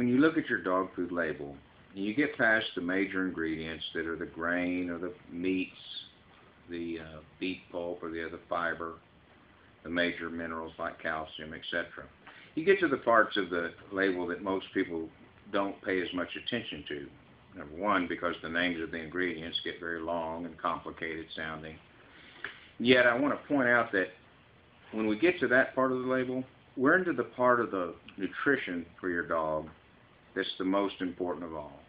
when you look at your dog food label, and you get past the major ingredients that are the grain or the meats, the beef pulp or the other fiber, the major minerals like calcium, etc. You get to the parts of the label that most people don't pay as much attention to. Number one, because the names of the ingredients get very long and complicated sounding. Yet I want to point out that when we get to that part of the label, we're into the part of the nutrition for your dog that's the most important of all.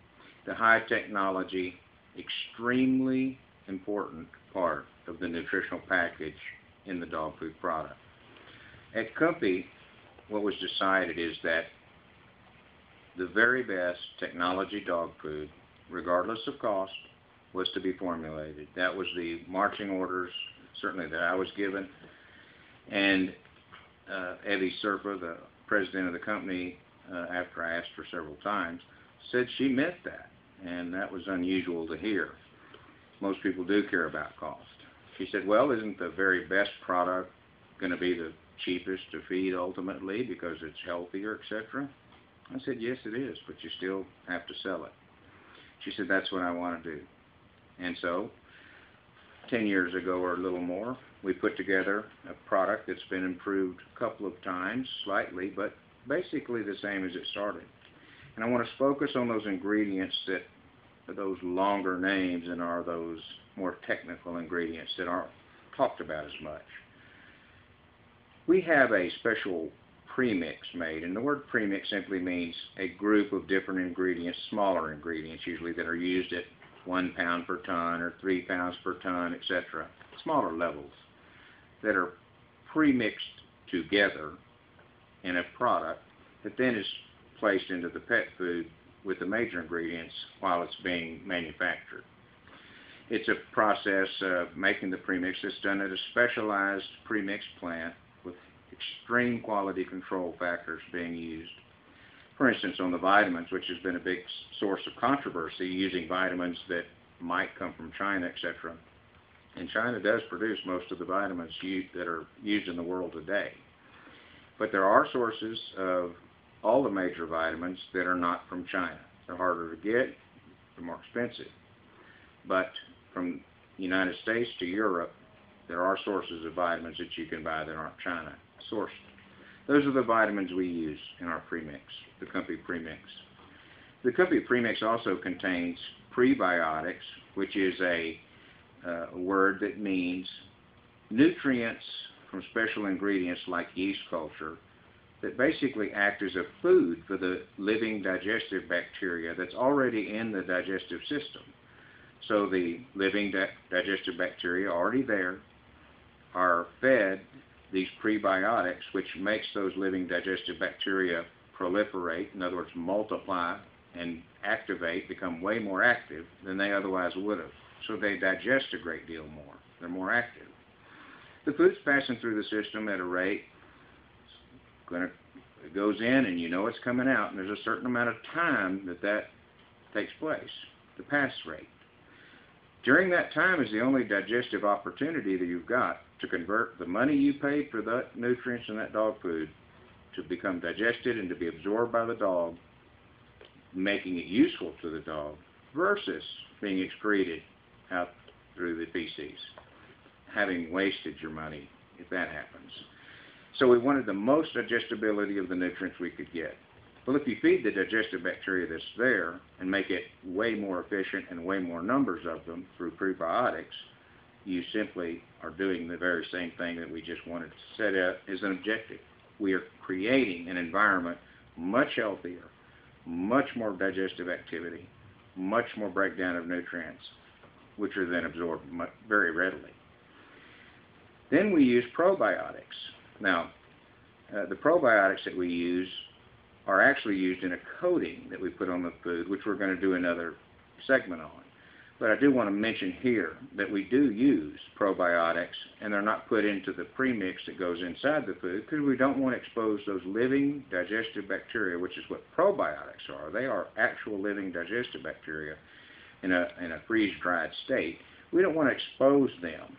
The high technology, extremely important part of the nutritional package in the dog food product. At Kumpi, what was decided is that the very best technology dog food, regardless of cost, was to be formulated. That was the marching orders, certainly that I was given. And Evie Serpa, the president of the company, after I asked her several times, said she meant that. And that was unusual to hear. Most people do care about cost. She said, well, isn't the very best product going to be the cheapest to feed ultimately because it's healthier, etc.? I said, yes, it is, but you still have to sell it. She said, that's what I want to do. And so, 10 years ago or a little more, we put together a product that's been improved a couple of times, slightly, but basically the same as it started. And I want to focus on those ingredients that are those longer names and are those more technical ingredients that aren't talked about as much. We have a special premix made, and the word premix simply means a group of different ingredients, smaller ingredients usually, that are used at 1 pound per ton or 3 pounds per ton, etc. Smaller levels that are premixed together in a product that then is placed into the pet food with the major ingredients while it's being manufactured. It's a process of making the premix that's done at a specialized premix plant with extreme quality control factors being used. For instance, on the vitamins, which has been a big source of controversy, using vitamins that might come from China, etc. And China does produce most of the vitamins that are used in the world today. But there are sources of all the major vitamins that are not from China. They're harder to get, they're more expensive. But from the United States to Europe, there are sources of vitamins that you can buy that aren't China sourced. Those are the vitamins we use in our premix, the Kumpi premix. The Kumpi premix also contains prebiotics, which is a word that means nutrients from special ingredients like yeast culture that basically act as a food for the living digestive bacteria that's already in the digestive system. So the living digestive bacteria already there are fed these prebiotics, which makes those living digestive bacteria proliferate, in other words, multiply and activate, become way more active than they otherwise would have. So they digest a great deal more. They're more active. The food's passing through the system at a rate, it goes in and you know it's coming out, and there's a certain amount of time that takes place, the pass rate. During that time is the only digestive opportunity that you've got to convert the money you paid for that nutrients in that dog food to become digested and to be absorbed by the dog, making it useful to the dog, versus being excreted out through the feces, having wasted your money if that happens. So we wanted the most digestibility of the nutrients we could get. Well, if you feed the digestive bacteria that's there and make it way more efficient and way more numbers of them through prebiotics, you simply are doing the very same thing that we just wanted to set out as an objective. We are creating an environment much healthier, much more digestive activity, much more breakdown of nutrients, which are then absorbed very readily. Then we use probiotics. Now, the probiotics that we use are actually used in a coating that we put on the food, which we're going to do another segment on. But I do want to mention here that we do use probiotics, and they're not put into the premix that goes inside the food because we don't want to expose those living digestive bacteria, which is what probiotics are. They are actual living digestive bacteria in a freeze-dried state. We don't want to expose them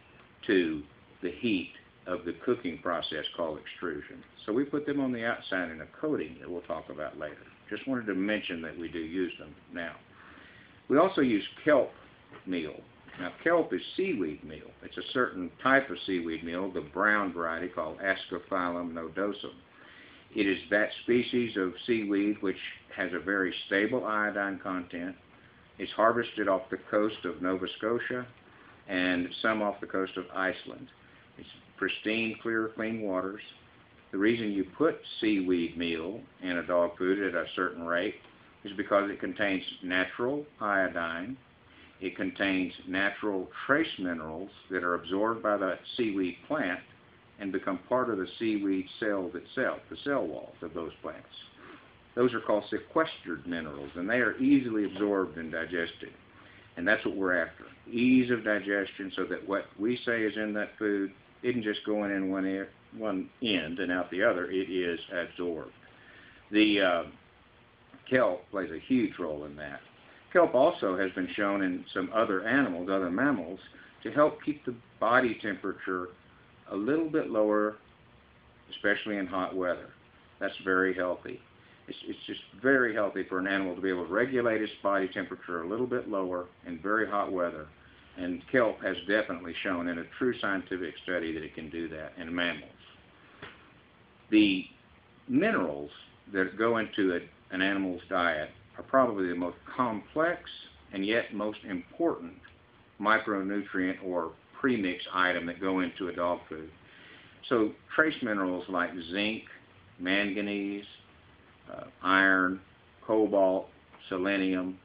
to the heat of the cooking process called extrusion. So we put them on the outside in a coating that we'll talk about later. Just wanted to mention that we do use them now. We also use kelp meal. Now, kelp is seaweed meal. It's a certain type of seaweed meal, the brown variety called Ascophyllum nodosum. It is that species of seaweed which has a very stable iodine content. It's harvested off the coast of Nova Scotia and some off the coast of Iceland. It's pristine, clear, clean waters. The reason you put seaweed meal in a dog food at a certain rate is because it contains natural iodine. It contains natural trace minerals that are absorbed by the seaweed plant and become part of the seaweed cells itself, the cell walls of those plants. Those are called sequestered minerals, and they are easily absorbed and digested. And that's what we're after, ease of digestion, so that what we say is in that food isn't just going in one end and out the other. It is absorbed. The kelp plays a huge role in that. Kelp also has been shown in some other animals, other mammals, to help keep the body temperature a little bit lower, especially in hot weather. That's very healthy. It's just very healthy for an animal to be able to regulate its body temperature a little bit lower in very hot weather. And kelp has definitely shown in a true scientific study that it can do that in mammals. The minerals that go into an animal's diet are probably the most complex and yet most important micronutrient or premix item that go into a dog food. So trace minerals like zinc, manganese, iron, cobalt, selenium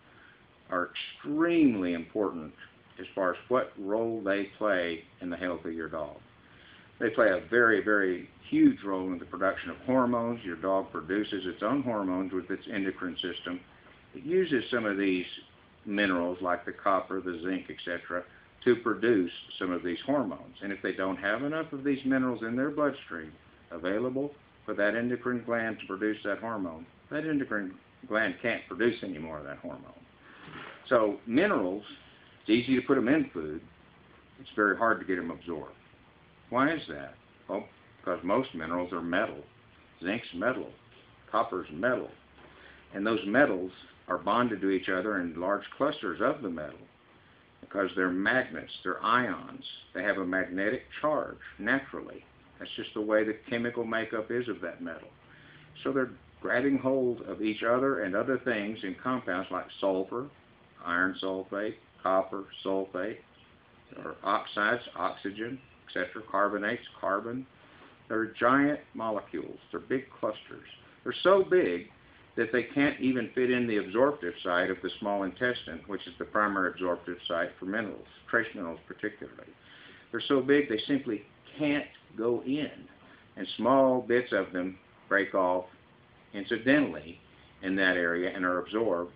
are extremely important as far as what role they play in the health of your dog. They play a very, very huge role in the production of hormones. Your dog produces its own hormones with its endocrine system. It uses some of these minerals like the copper, the zinc, etc., to produce some of these hormones. And if they don't have enough of these minerals in their bloodstream available for that endocrine gland to produce that hormone, that endocrine gland can't produce any more of that hormone. So minerals, it's easy to put them in food. It's very hard to get them absorbed. Why is that? Well, because most minerals are metal. Zinc's metal. Copper's metal. And those metals are bonded to each other in large clusters of the metal because they're magnets, they're ions. They have a magnetic charge naturally. That's just the way the chemical makeup is of that metal. So they're grabbing hold of each other and other things in compounds like sulfur, iron sulfate, copper sulfate, or oxides, oxygen, etc., carbonates, carbon. They're giant molecules. They're big clusters. They're so big that they can't even fit in the absorptive site of the small intestine, which is the primary absorptive site for minerals, trace minerals particularly. They're so big they simply can't go in, and small bits of them break off incidentally in that area and are absorbed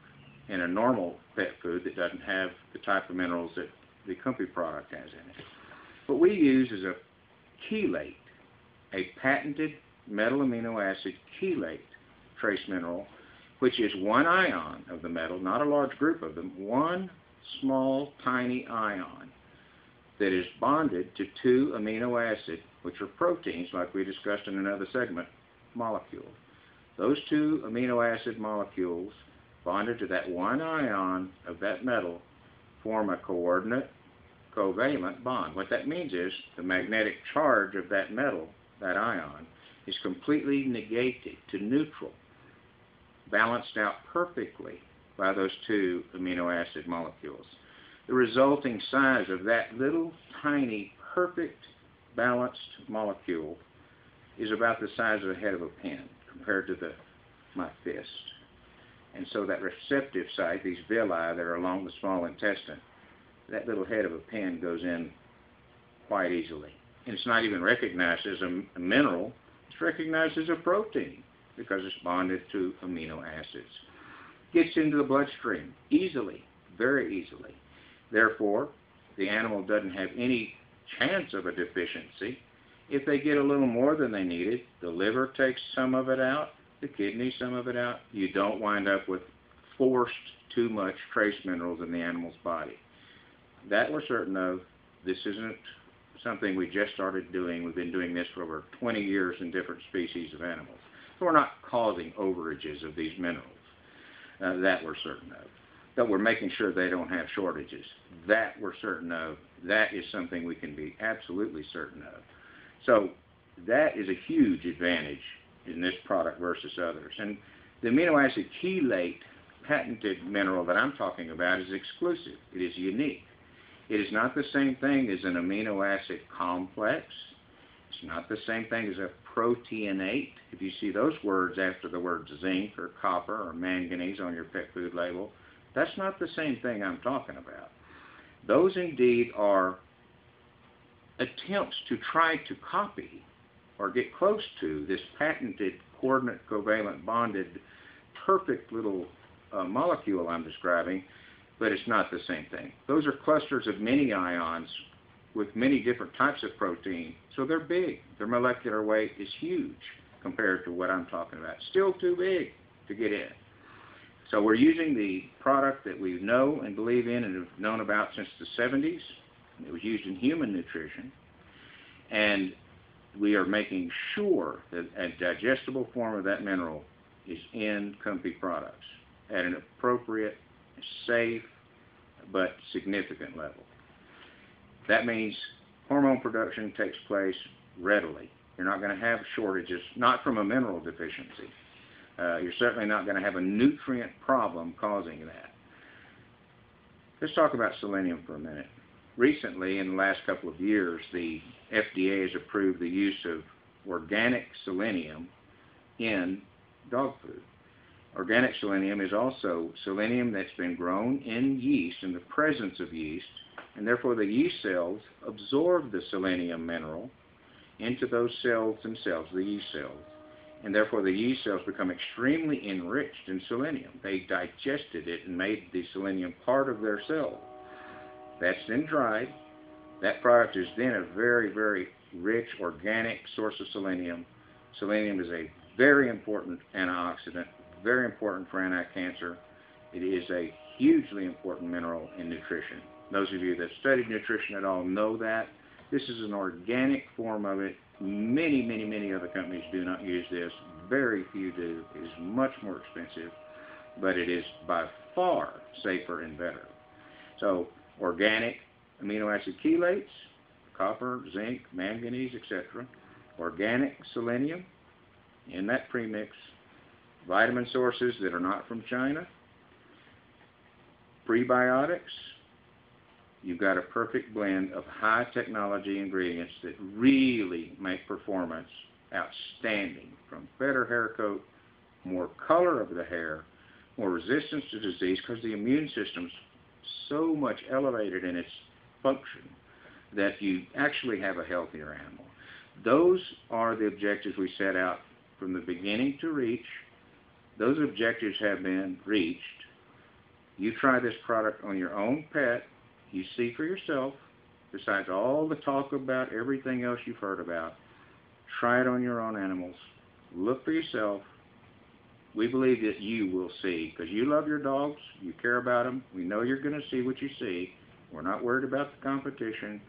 in a normal pet food that doesn't have the type of minerals that the Kumpi product has in it. What we use is a chelate, a patented metal amino acid chelate trace mineral, which is one ion of the metal, not a large group of them, one small tiny ion that is bonded to two amino acids, which are proteins, like we discussed in another segment, molecules. Those two amino acid molecules bonded to that one ion of that metal form a coordinate covalent bond. What that means is the magnetic charge of that metal, that ion, is completely negated to neutral, balanced out perfectly by those two amino acid molecules. The resulting size of that little tiny perfect balanced molecule is about the size of the head of a pin compared to my fist. And so that receptive site, these villi that are along the small intestine, that little head of a pin goes in quite easily. And it's not even recognized as a mineral, it's recognized as a protein because it's bonded to amino acids. Gets into the bloodstream easily, very easily. Therefore, the animal doesn't have any chance of a deficiency. If they get a little more than they needed, the liver takes some of it out, the kidney some of it out. You don't wind up with forced too much trace minerals in the animal's body. That we're certain of. This isn't something we just started doing. We've been doing this for over 20 years in different species of animals. So we're not causing overages of these minerals. That we're certain of. But we're making sure they don't have shortages. That we're certain of. That is something we can be absolutely certain of. So that is a huge advantage in this product versus others. And the amino acid chelate patented mineral that I'm talking about is exclusive. It is unique. It is not the same thing as an amino acid complex. It's not the same thing as a proteinate. If you see those words after the words zinc or copper or manganese on your pet food label, that's not the same thing I'm talking about. Those indeed are attempts to try to copy or get close to this patented coordinate covalent bonded perfect little molecule I'm describing, but it's not the same thing. Those are clusters of many ions with many different types of protein, so they're big. Their molecular weight is huge compared to what I'm talking about. Still too big to get in. So we're using the product that we know and believe in and have known about since the 70s. It was used in human nutrition. And we are making sure that a digestible form of that mineral is in Kumpi products at an appropriate, safe, but significant level. That means hormone production takes place readily. You're not going to have shortages, not from a mineral deficiency. You're certainly not going to have a nutrient problem causing that. Let's talk about selenium for a minute. Recently, in the last couple of years, the FDA has approved the use of organic selenium in dog food. Organic selenium is also selenium that's been grown in yeast, in the presence of yeast, and therefore the yeast cells absorb the selenium mineral into those cells themselves, the yeast cells, and therefore the yeast cells become extremely enriched in selenium. They digested it and made the selenium part of their cell. That's then dried. That product is then a very, very rich organic source of selenium. Selenium is a very important antioxidant, very important for anti-cancer. It is a hugely important mineral in nutrition. Those of you that studied nutrition at all know that. This is an organic form of it. Many, many, many other companies do not use this. Very few do. It is much more expensive, but it is by far safer and better. So organic amino acid chelates, copper, zinc, manganese, etc. Organic selenium in that premix. Vitamin sources that are not from China. Prebiotics. You've got a perfect blend of high technology ingredients that really make performance outstanding. From better hair coat, more color of the hair, more resistance to disease, because the immune system's so much elevated in its function that you actually have a healthier animal. Those are the objectives we set out from the beginning to reach. Those objectives have been reached. You try this product on your own pet. You see for yourself, besides all the talk about everything else you've heard about. Try it on your own animals. Look for yourself. We believe that you will see, because you love your dogs, you care about them. We know you're going to see what you see. We're not worried about the competition.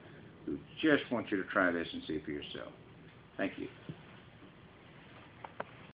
We just want you to try this and see for yourself. Thank you.